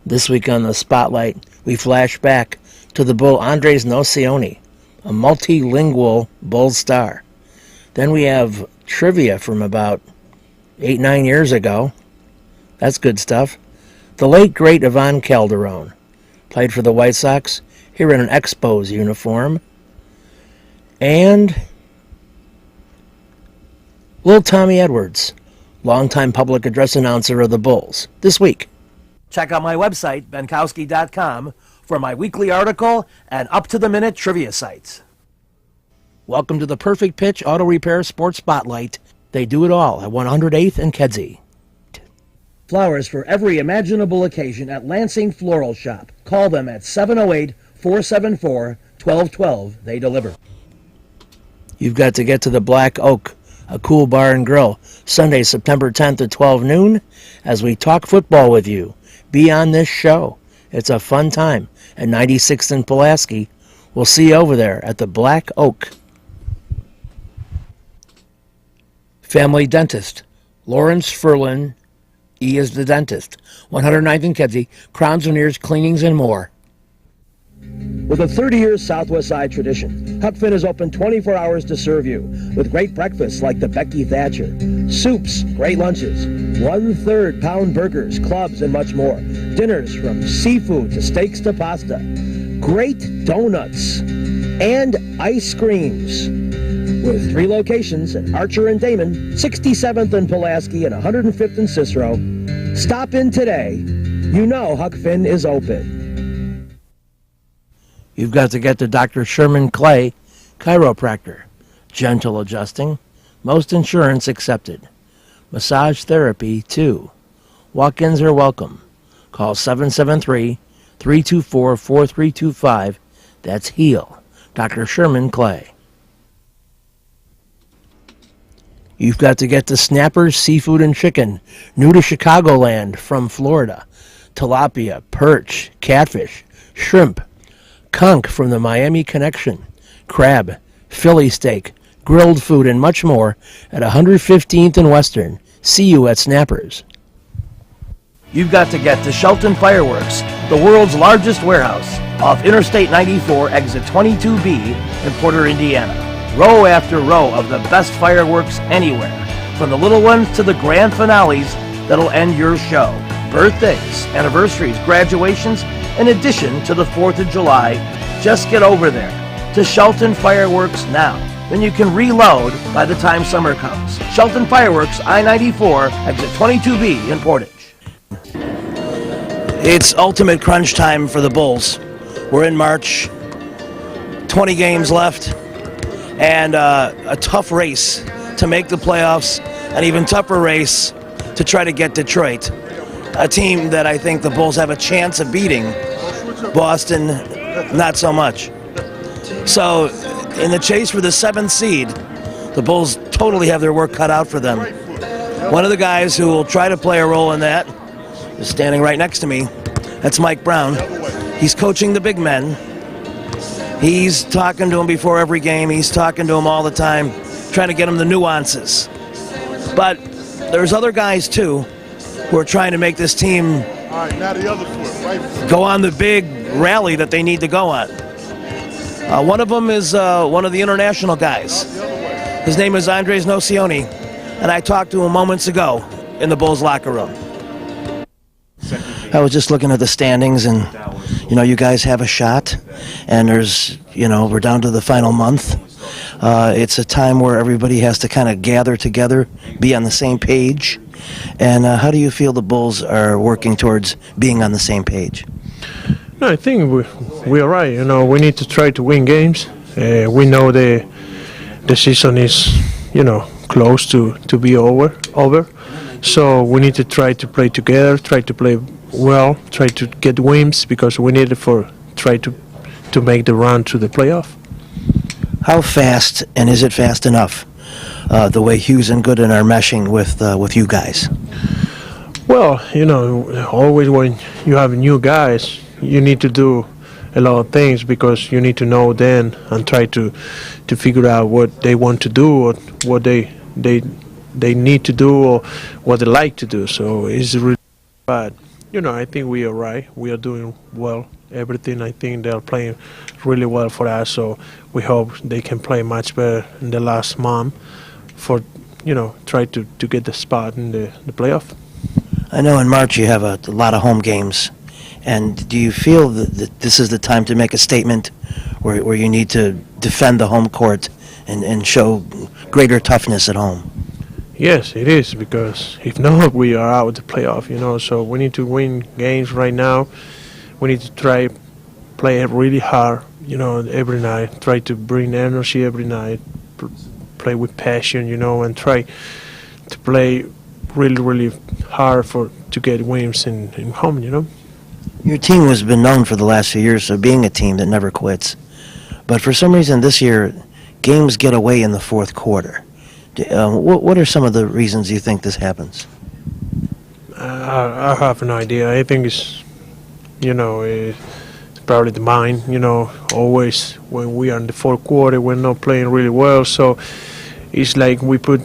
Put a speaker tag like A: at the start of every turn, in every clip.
A: This week on the Spotlight, we flash back to the bull Andres Nocioni, a multilingual bull star. Then we have trivia from about 8-9 years ago. That's good stuff. The late, great Ivan Calderon played for the White Sox, here in an Expos uniform. And Little Tommy Edwards, longtime public address announcer of the Bulls, this week. Check out my website, benkowski.com, for my weekly article and up-to-the-minute trivia sites. Welcome to the Perfect Pitch Auto Repair Sports Spotlight. They do it all at 108th and Kedzie. Flowers for every imaginable occasion at Lansing Floral Shop. Call them at 708-474-1212. They deliver. You've got to get to the Black Oak, a cool bar and grill, Sunday, September 10th at 12 noon, as we talk football with you. Be on this show. It's a fun time at 96th and Pulaski. We'll see you over there at the Black Oak. Family Dentist, Lawrence Ferlin. He is the dentist. 109th and Kedzie, crowns, veneers, cleanings, and more. With a 30-year Southwest Side tradition, Huck Finn is open 24 hours to serve you with great breakfasts like the Becky Thatcher, soups, great lunches, 1/3 pound burgers, clubs, and much more. Dinners from seafood to steaks to pasta, great donuts, and ice creams. With 3 locations at Archer and Damon, 67th and Pulaski, and 105th and Cicero. Stop in today. You know Huck Finn is open. You've got to get to Dr. Sherman Clay, chiropractor. Gentle adjusting. Most insurance accepted. Massage therapy, too. Walk-ins are welcome. Call 773-324-4325. That's HEAL. Dr. Sherman Clay. You've got to get to Snappers Seafood and Chicken, new to Chicagoland from Florida. Tilapia, perch, catfish, shrimp, conch from the Miami Connection, crab, Philly steak, grilled food, and much more at 115th and Western. See you at Snappers. You've got to get to Shelton Fireworks, the world's largest warehouse, off Interstate 94, exit 22B in Porter, Indiana. Row after row of the best fireworks anywhere, from the little ones to the grand finales that'll end your show. Birthdays, anniversaries, graduations, in addition to the 4th of July. Just get over there to Shelton Fireworks now. Then you can reload by the time summer comes. Shelton Fireworks, I-94, exit 22B in Portage. It's ultimate crunch time for the Bulls. We're in March, 20 games left, and a tough race to make the playoffs, an even tougher race to try to get Detroit, a team that I think the Bulls have a chance of beating. Boston, not so much. So in the chase for the 7th seed, the Bulls totally have their work cut out for them. One of the guys who will try to play a role in that is standing right next to me. That's Mike Brown. He's coaching the big men. He's talking to them before every game. He's talking to them all the time, trying to get them the nuances. But there's other guys, too, who are trying to make this team go on the big rally that they need to go on. One of them is one of the international guys. His name is Andres Nocioni, and I talked to him moments ago in the Bulls locker room. I was just looking at the standings, and you guys have a shot, and there's, we're down to the final month. It's a time where everybody has to kind of gather together, be on the same page. And how do you feel the Bulls are working towards being on the same page?
B: No, I think we are right. We need to try to win games. We know the season is, close to be over. So we need to try to play together, try to play well, try to get wins, because we need it try to make the run to the playoff.
A: How fast, and is it fast enough, the way Hughes and Gooden are meshing with you guys?
B: Well, always when you have new guys, you need to do a lot of things, because you need to know them and try to figure out what they want to do, or what they need to do, or what they like to do. So it's really bad. I think we are right. We are doing well. Everything, I think they're playing really well for us. So we hope they can play much better in the last month for, try to get the spot in the playoff.
A: I know in March you have a lot of home games. And do you feel that this is the time to make a statement where you need to defend the home court and show greater toughness at home?
B: Yes, it is, because if not, we are out of the playoff, so we need to win games right now. We need to try play really hard, every night, try to bring energy every night, play with passion, and try to play really, really hard to get wins in home,
A: Your team has been known for the last few years for being a team that never quits. But for some reason this year, games get away in the fourth quarter. What are some of the reasons you think this happens?
B: I have no idea. I think it's probably the mind. Always when we are in the fourth quarter, we're not playing really well. So it's like we put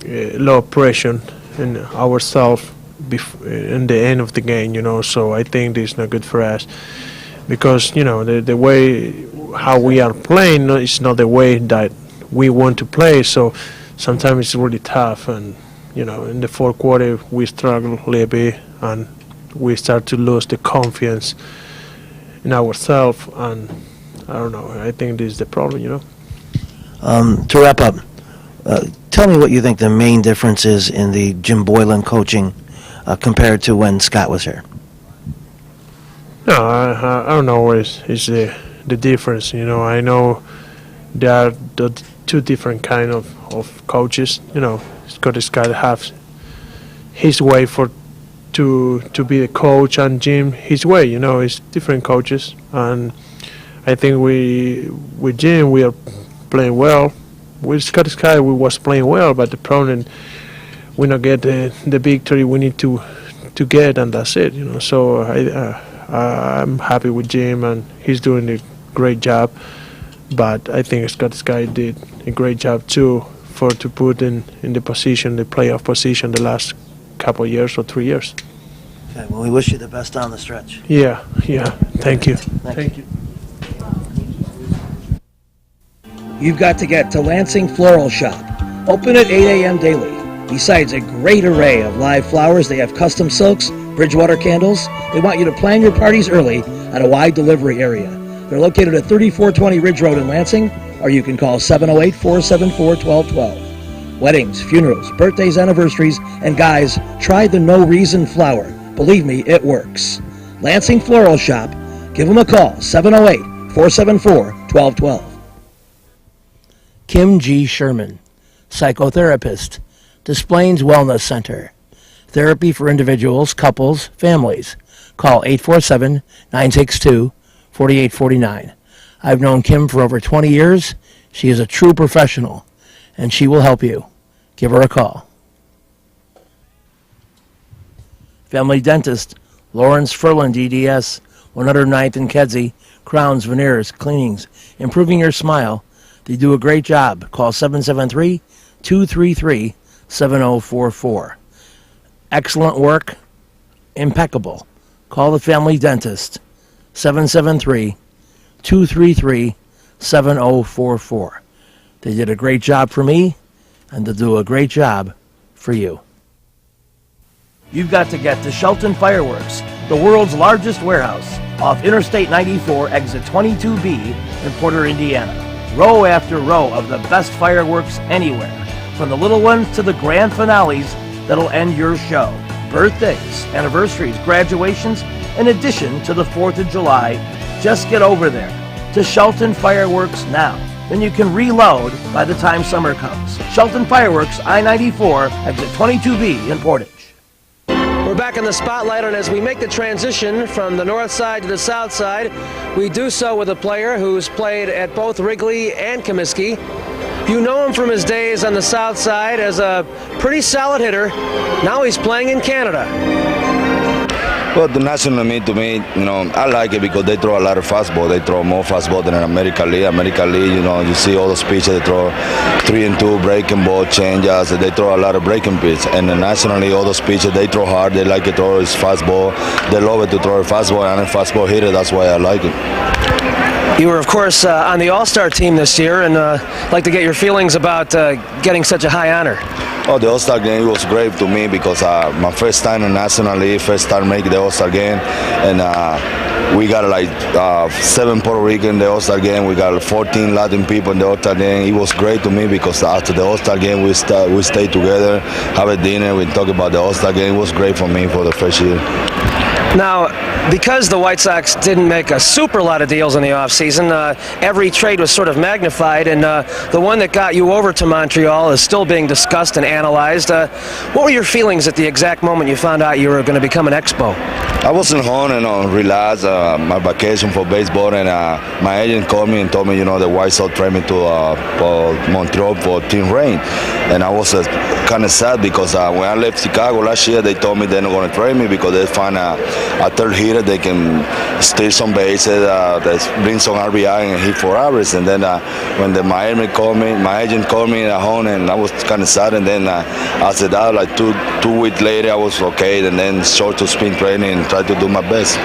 B: a lot of pressure in ourselves in the end of the game. So I think this is not good for us, because the way how we are playing is not the way that we want to play. So sometimes it's really tough, and in the fourth quarter we struggle a little bit, and we start to lose the confidence in ourselves, and I don't know. I think this is the problem.
A: To wrap up, tell me what you think the main difference is in the Jim Boylan coaching compared to when Scott was here.
B: No, I don't know what is the difference. I know there are the two different kind of coaches. Scott has his way to be the coach, and Jim his way. It's different coaches, and I think with Jim we are playing well. With Scott we was playing well, but the problem we not get the victory we need to get, and that's it. So I'm happy with Jim, and he's doing a great job. But I think Scott did a great job too to put in the position, the playoff position, the last couple of years or 3 years.
A: Okay, well, we wish you the best down the stretch.
B: Yeah. Thank you.
A: Thank you. You've got to get to Lansing Floral Shop. Open at 8 a.m. daily. Besides a great array of live flowers, they have custom silks, Bridgewater candles. They want you to plan your parties early at a wide delivery area. They're located at 3420 Ridge Road in Lansing, or you can call 708-474-1212. Weddings, funerals, birthdays, anniversaries, and guys, try the No Reason flower. Believe me, it works. Lansing Floral Shop. Give them a call, 708-474-1212. Kim G. Sherman, psychotherapist, Des Plaines Wellness Center. Therapy for individuals, couples, families. Call 847-962-4849. I've known Kim for over 20 years. She is a true professional, and she will help you. Give her a call. Family Dentist, Lawrence Ferland, DDS, 109th and Kedzie, crowns, veneers, cleanings, improving your smile. They do a great job. Call 773-233-7044. Excellent work, impeccable. Call the Family Dentist, 773-233-7044. They did a great job for me, and they'll do a great job for you. You've got to get to Shelton Fireworks, the world's largest warehouse, off Interstate 94, exit 22B in Porter, Indiana. Row after row of the best fireworks anywhere, from the little ones to the grand finales that'll end your show. Birthdays, anniversaries, graduations, in addition to the 4th of July. Just get over there to Shelton Fireworks now. Then you can reload by the time summer comes. Shelton Fireworks, I-94, exit 22B in Portage.
C: We're back in the spotlight, and as we make the transition from the north side to the south side, we do so with a player who's played at both Wrigley and Comiskey. You know him from his days on the south side as a pretty solid hitter. Now he's playing in Canada.
D: Well, the national meet to me, I like it because they throw a lot of fastball. They throw more fastball than in American League. American League, you see all those pitches. They throw 3-2, breaking ball, changes. They throw a lot of breaking pitches. And the National League, all those pitches, they throw hard. They like to throw his fastball. They love it to throw a fastball, and a fastball hitter. That's why I like it.
C: You were, of course, on the All-Star team this year, and I'd like to get your feelings about getting such a high honor.
D: Oh, the All-Star game was great to me because my first time in National League, first time making the All-Star game, and we got like 7 Puerto Rican in the All-Star game. We got 14 Latin people in the All-Star game. It was great to me because after the All-Star game, we stayed together, have a dinner, we talk about the All-Star game. It was great for me for the first year.
C: Now, because the White Sox didn't make a super lot of deals in the offseason, every trade was sort of magnified, and the one that got you over to Montreal is still being discussed and analyzed. What were your feelings at the exact moment you found out you were going to become an Expo?
D: I wasn't home and relaxed, my vacation for baseball, and my agent called me and told me, the White Sox traded me to Montreal for Tim Rain. And I was kind of sad because when I left Chicago last year, they told me they're not going to trade me because they find a third hitter. They can steal some bases, bring some RBI and hit 4 hours. And then when my agent called me at home, and I was kind of sad. And then I said that like two weeks later, I was okay. And then short to spring training and try to do my best.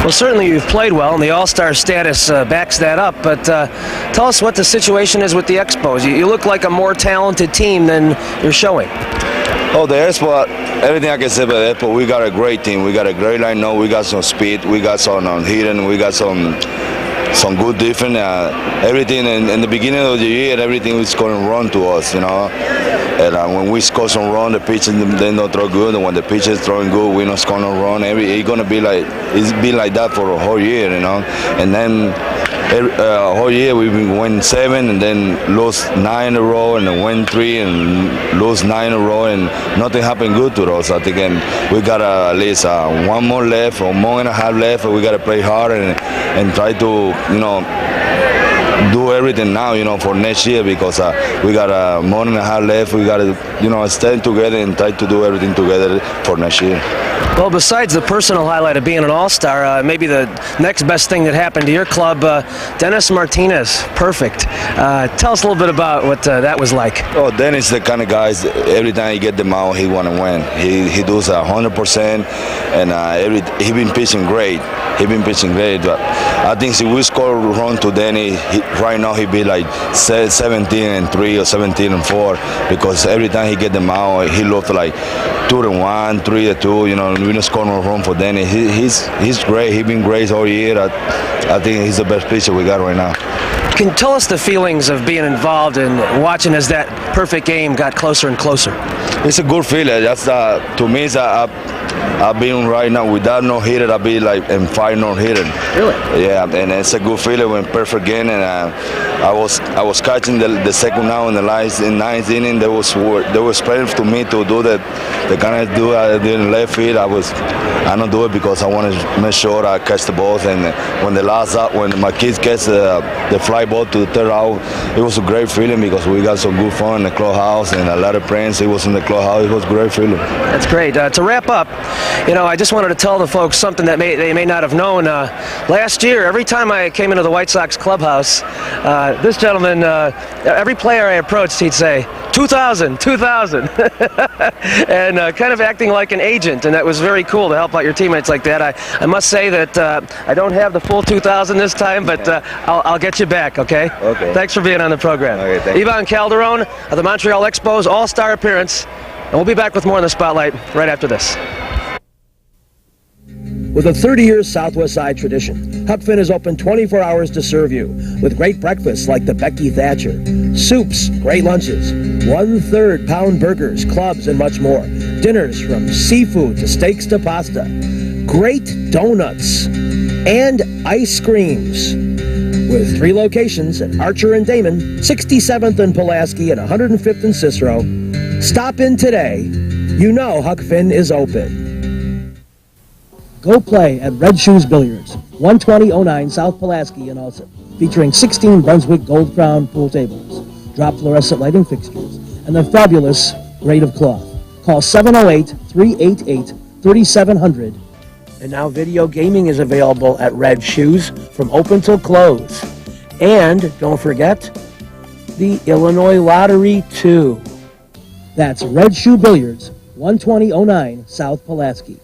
C: Well, certainly you've played well, and the All-Star status backs that up. But tell us what the situation is with the Expos. You look like a more talented team than you're showing.
D: Oh, the Expo, everything I can say about the Expo, we got a great team. We got a great line-up. We got some speed. We got some hitting. We got some good defense. Everything in the beginning of the year, everything was going wrong to us, And when we score some run, the pitchers they don't throw good. And when the pitchers throwing good, we not score no run. It's gonna be like that for a whole year, And then whole year we've been winning 7 and then lose 9 in a row and then win 3 and lose 9 in a row, and nothing happened good to us. I think we got at least 1 more left or 1.5 left. We got to play hard and try to do everything now, for next year because we got a 1.5 left. We got to, stand together and try to do everything together for next year.
C: Well, besides the personal highlight of being an All-Star, maybe the next best thing that happened to your club, Dennis Martinez, perfect. Tell us a little bit about what that was like.
D: Oh, Dennis is the kind of guy, every time he get the mound, he want to win. He does 100%, and he been pitching great. But I think if we score a run to Dennis, right now he'd be like 17-3 or 17-4 because every time he get the mound, he looked like 2-1, 3-2. We don't score no run for Dennis. He's great. He's been great all year. I think he's the best pitcher we got right now.
C: Can you tell us the feelings of being involved and watching as that perfect game got closer and closer?
D: It's a good feeling. That's to me. I've been right now without no hitter. I'll be like in 5 no hitter.
C: Really?
D: Yeah, and it's a good feeling when perfect game. And I was catching the second now in the ninth inning. They were spreading to me to do the kind of do I did in left field. I don't do it because I want to make sure I catch the balls. And when the last out, when my kids catch the fly ball to the third out, it was a great feeling because we got some good fun in the clubhouse and a lot of friends. It was in the clubhouse. It was a great feeling.
C: That's great. To wrap up, I just wanted to tell the folks something that they may not have known. Last year, every time I came into the White Sox clubhouse, this gentleman, every player I approached, he'd say, 2,000, 2,000, and kind of acting like an agent, and that was very cool to help out your teammates like that. I must say that I don't have the full 2,000 this time, but I'll get you back, okay?
D: Okay.
C: Thanks for being on the program.
D: Okay, thank you.
C: Ivan Calderon of the Montreal Expos All-Star appearance, and we'll be back with more in the Spotlight right after this. With a 30-year Southwest Side tradition, Huck Finn is open 24 hours to serve you with great breakfasts like the Becky Thatcher, soups, great lunches, 1/3 pound burgers, clubs, and much more. Dinners from seafood to steaks to pasta, great donuts, and ice creams. With 3 locations at Archer and Damon, 67th and Pulaski, and 105th and Cicero. Stop in today. You know Huck Finn is open. Go play at Red Shoes Billiards, 12009 South Pulaski in Alton, featuring 16 Brunswick Gold Crown pool tables, drop fluorescent lighting fixtures, and the fabulous grade of cloth. Call 708-388-3700 And now video gaming is available at Red Shoes from open till close. And don't forget, the Illinois Lottery, too. That's Red Shoe Billiards, 12009 South Pulaski.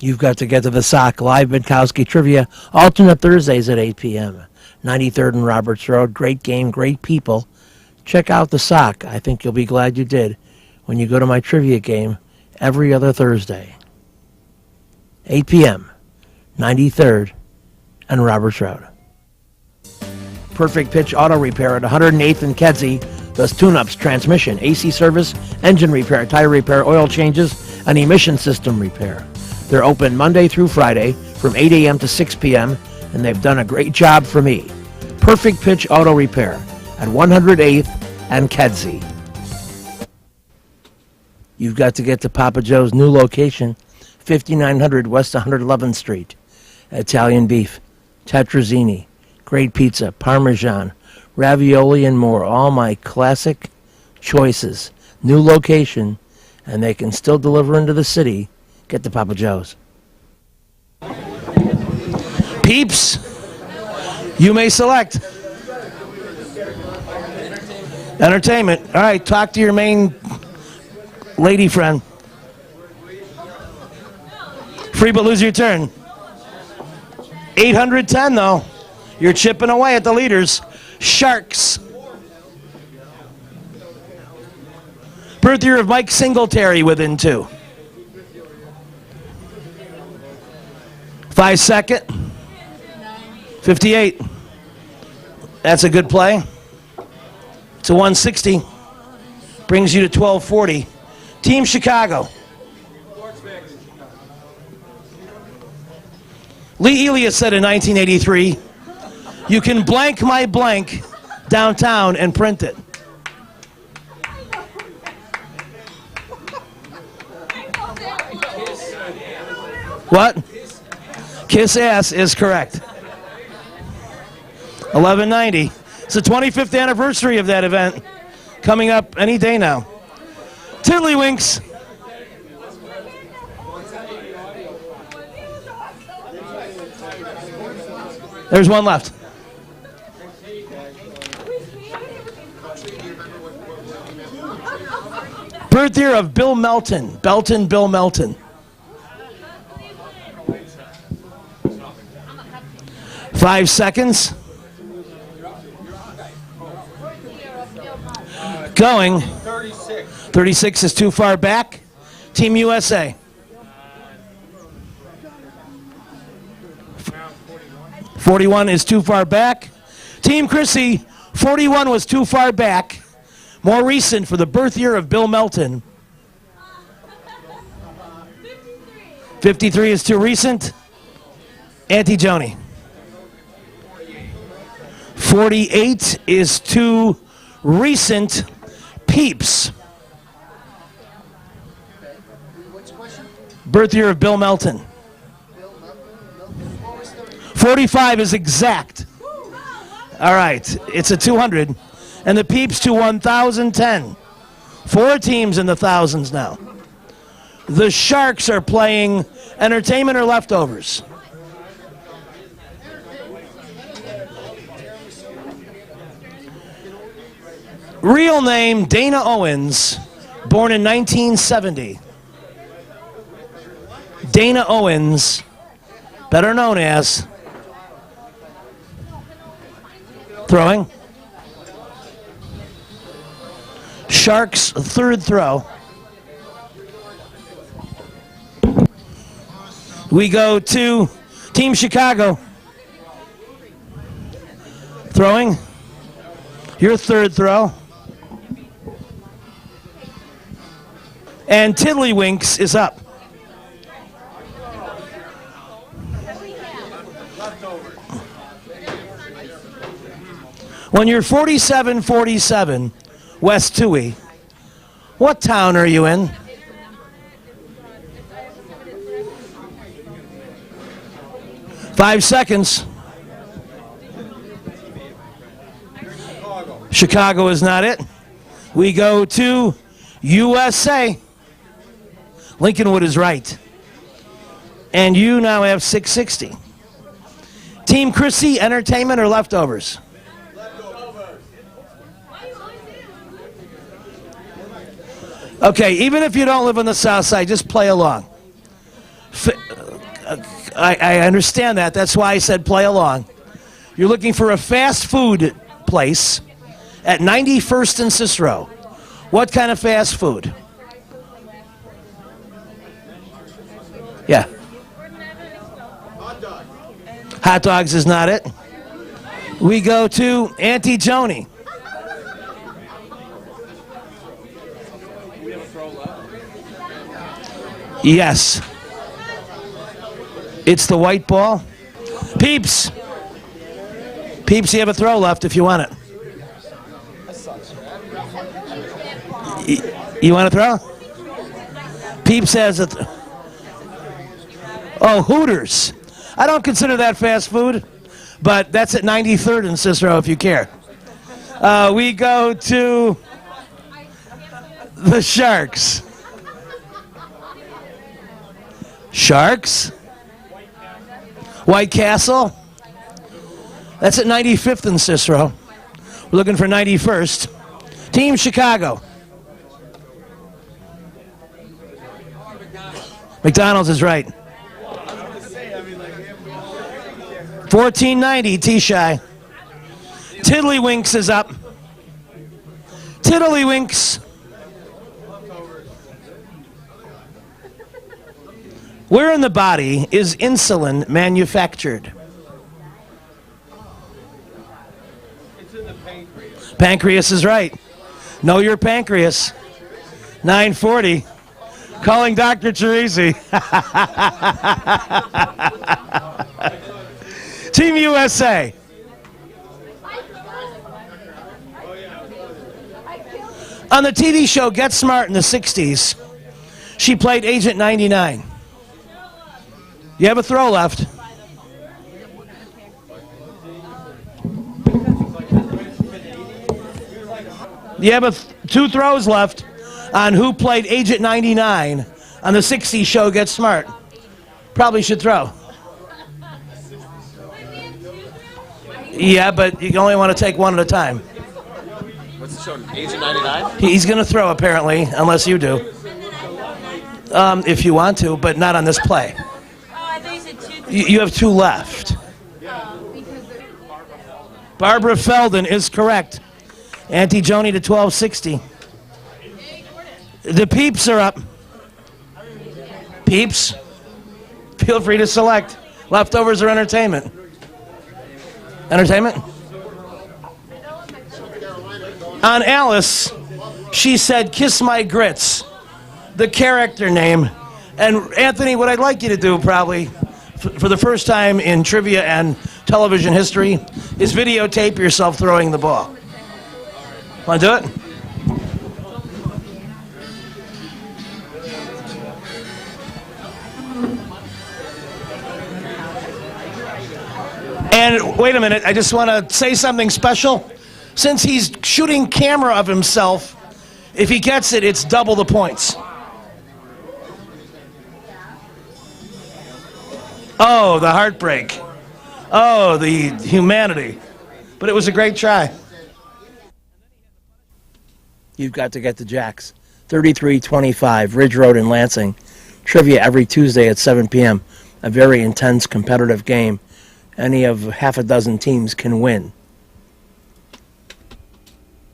C: You've got to get to the Sock Live Minkowski Trivia, alternate Thursdays at 8 p.m. 93rd and Roberts Road. Great game, great people. Check out the Sock. I think you'll be glad you did when you go to my trivia game every other Thursday. 8 p.m., 93rd and Roberts Road. Perfect Pitch Auto Repair at 108th and Kedzie does tune-ups, transmission, AC service, engine repair, tire repair, oil changes, and emission system repair. They're open Monday through Friday from 8 a.m. to 6 p.m., and they've done a great job for me. Perfect Pitch Auto Repair at 108th and Kedzie. You've got to get to Papa Joe's new location, 5900 West 111th Street. Italian beef, tetrazzini, great pizza, Parmesan, ravioli, and more. All my classic choices. New location, and they can still deliver into the city. Get to Papa Joe's. Peeps, you may select. Entertainment. All right, talk to your main lady friend. Free but lose your turn. 810 though. You're chipping away at the leaders. Sharks. Birth year of Mike Singletary within 2. 5 second. 58. That's a good play. It's a 160. Brings you to 1240. Team Chicago. Lee Elias said in 1983, you can blank my blank downtown and print it. What? Kiss ass is correct. 1190. It's the 25th anniversary of that event. Coming up any day now. Tiddlywinks. There's one left. Birth year of Bill Melton. Belton Bill Melton. 5 seconds. Going. 36 is too far back. Team USA. 41 is too far back. Team Chrissy, 41 was too far back. More recent for the birth year of Bill Melton. 53 is too recent. Auntie Joni. 48 is too recent. Peeps. Birth year of Bill Melton. 45 is exact. All right, it's a 200. And the Peeps to 1,010. 4 teams in the thousands now. The Sharks are playing entertainment or leftovers. Real name, Dana Owens, born in 1970. Dana Owens, better known as... Throwing. Sharks, third throw. We go to Team Chicago. Throwing. Your third throw. And Tiddlywinks is up. When you're 47-47, West Toohey, what town are you in? Five seconds. Chicago is not it. We go to USA. Lincolnwood is right.
A: And you now have 660. Team Chrissy, entertainment or leftovers? Okay, even if you don't live on the south side, just play along. I understand that. That's why I said play along. You're looking for a fast food place at 91st and Cicero. What kind of fast food? Yeah. Hot dogs is not it. We go to Auntie Joni. Yes. It's the white ball. Peeps. Peeps, you have a throw left if you want it. You want to throw? Peeps has a... Oh, Hooters. I don't consider that fast food, but that's at 93rd and Cicero if you care. We go to the Sharks. Sharks? White Castle? That's at 95th and Cicero. We're looking for 91st. Team Chicago. McDonald's is right. 1490, T-Shy. Tiddlywinks is up. Tiddlywinks. Where in the body is insulin manufactured?
E: It's in the pancreas.
A: Pancreas is right. Know your pancreas. 940. Calling Dr. Teresi. Team USA. On the TV show Get Smart in the 60s, she played Agent 99. You have a throw left. You have two throws left on who played Agent 99 on the 60s show Get Smart. Probably should throw. Yeah, but you only want to take one at a time.
E: What's the show? Agent 99?
A: He's going to throw, apparently, unless you do. If you want to, but not on this play. You have two left. Barbara Feldon is correct. Auntie Joni to 1260. The Peeps are up. Peeps, feel free to select. Leftovers or entertainment? Entertainment? On Alice, she said, "Kiss my grits," the character name. And Anthony, what I'd like you to do probably, for the first time in trivia and television history, is videotape yourself throwing the ball. Want to do it? And wait a minute, I just want to say something special. Since he's shooting camera of himself, if he gets it, it's double the points. Oh, the heartbreak. Oh, the humanity. But it was a great try. You've got to get the Jacks. 3325 Ridge Road in Lansing. Trivia every Tuesday at 7 p.m. A very intense competitive game. Any of half a dozen teams can win.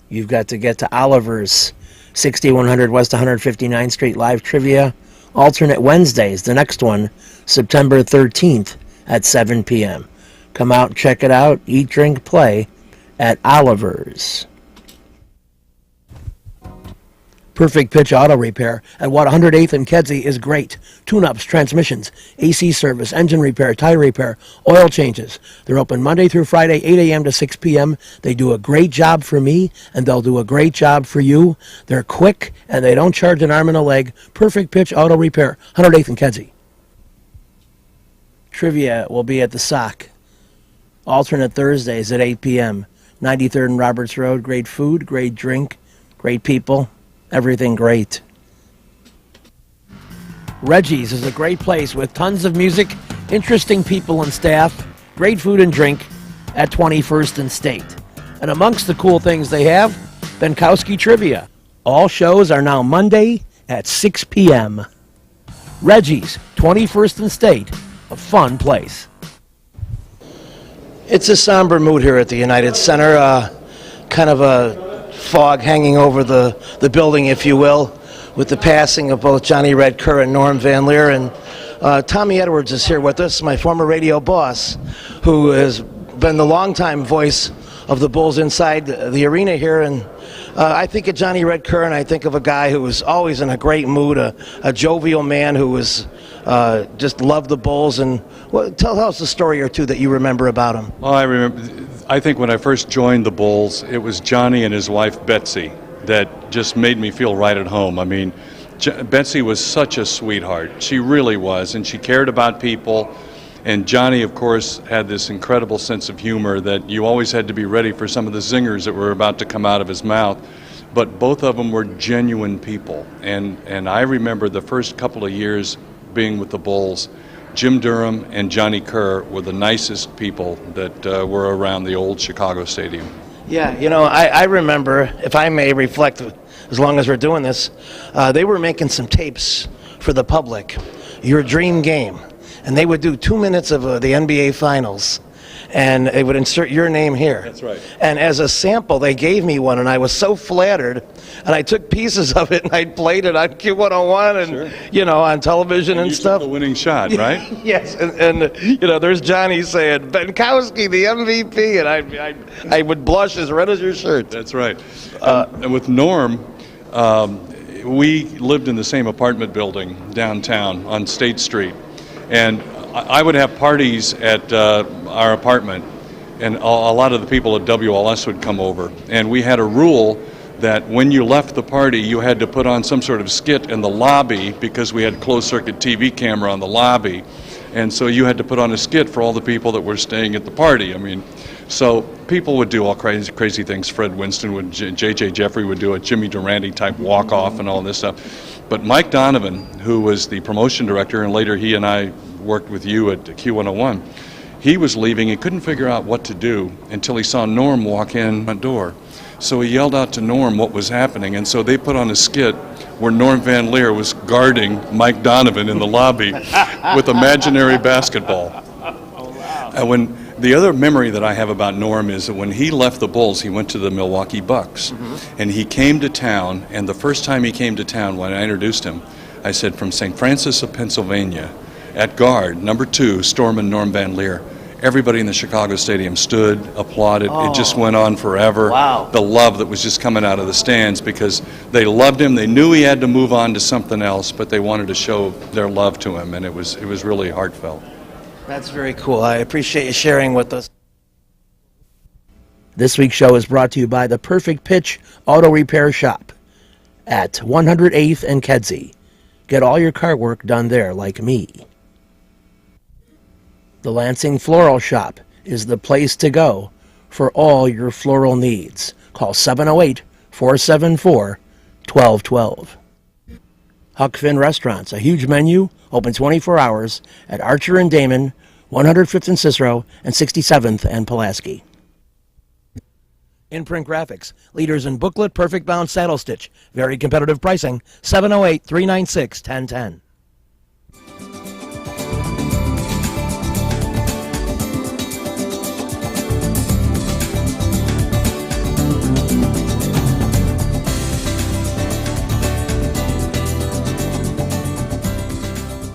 A: You've got to get to Oliver's, 6100 West 159th Street live trivia. Alternate Wednesdays, the next one, September 13th at 7 p.m. Come out, check it out, eat, drink, play at Oliver's. Perfect Pitch Auto Repair at 108th and Kedzie is great. Tune-ups, transmissions, AC service, engine repair, tire repair, oil changes. They're open Monday through Friday, 8 a.m. to 6 p.m. They do a great job for me, and they'll do a great job for you. They're quick, and they don't charge an arm and a leg. Perfect Pitch Auto Repair, 108th and Kedzie. Trivia will be at the Sock. Alternate Thursdays at 8 p.m. 93rd and Roberts Road. Great food, great drink, great people. Everything great.
C: Reggie's is a great place with tons of music, interesting people and staff, great food and drink at 21st and State. And amongst the cool things they have, Benkowski Trivia. All shows are now Monday at 6 p.m. Reggie's, 21st and State, a fun place. It's a somber mood here at the United Center, kind of a fog hanging over the building, if you will, with the passing of both Johnny Red Kerr and Norm Van Leer. And Tommy Edwards is here with us, my former radio boss, who has been the longtime voice of the Bulls inside the arena here. And I think of Johnny Red Kerr, and I think of a guy who was always in a great mood, a jovial man who was just loved the Bulls. And tell us a story or two that you remember about him.
F: Well, I think when I first joined the Bulls, it was Johnny and his wife Betsy that just made me feel right at home. I mean, Betsy was such a sweetheart. She really was, and she cared about people. And Johnny, of course, had this incredible sense of humor that you always had to be ready for some of the zingers that were about to come out of his mouth. But both of them were genuine people. And I remember the first couple of years being with the Bulls, Jim Durham and Johnny Kerr were the nicest people that were around the old Chicago Stadium.
C: Yeah, you know, I remember, if I may reflect, as long as we're doing this, they were making some tapes for the public, Your Dream Game, and they would do 2 minutes of the NBA Finals, and they would insert your name here.
F: That's right.
C: And as a sample, they gave me one, and I was so flattered, and I took pieces of it, and I played it on Q101 and,
F: Sure.
C: you know, on television and
F: you
C: stuff.
F: took the winning shot, right?
C: Yes, and you know, there's Johnny saying, Benkowski, the MVP, and I would blush as red as your shirt.
F: That's right. And with Norm, we lived in the same apartment building downtown on State Street. And I would have parties at our apartment, and a lot of the people at WLS would come over. And we had a rule that when you left the party, you had to put on some sort of skit in the lobby because we had closed-circuit TV camera on the lobby. And so you had to put on a skit for all the people that were staying at the party. I mean, so people would do all crazy things. Fred Winston would, J.J. Jeffrey would do a Jimmy Durante type walk-off and all this stuff. But Mike Donovan, who was the promotion director, and later he and I worked with you at Q101, he was leaving. He couldn't figure out what to do until he saw Norm walk in the door. So he yelled out to Norm what was happening, and so they put on a skit where Norm Van Leer was guarding Mike Donovan in the lobby with imaginary basketball. And the other memory that I have about Norm is that when he left the Bulls, he went to the Milwaukee Bucks. And he came to town, and the first time he came to town, when I introduced him, I said, from St. Francis of Pennsylvania, at guard, number 2, Storeman Norm Van Leer. Everybody in the Chicago Stadium stood, applauded. It just went on forever.
C: Wow.
F: The love that was just coming out of the stands because they loved him. They knew he had to move on to something else, but they wanted to show their love to him, and it was really heartfelt.
C: That's very cool. I appreciate you sharing with us. This week's show is brought to you by the Perfect Pitch Auto Repair Shop at 108th and Kedzie. Get all your car work done there like me. The Lansing Floral Shop is the place to go for all your floral needs. Call 708-474-1212. Huck Finn Restaurants, a huge menu, open 24 hours at Archer and Damon, 105th and Cicero, and 67th and Pulaski. Imprint Graphics, leaders in booklet, perfect bound saddle stitch, very competitive pricing, 708-396-1010.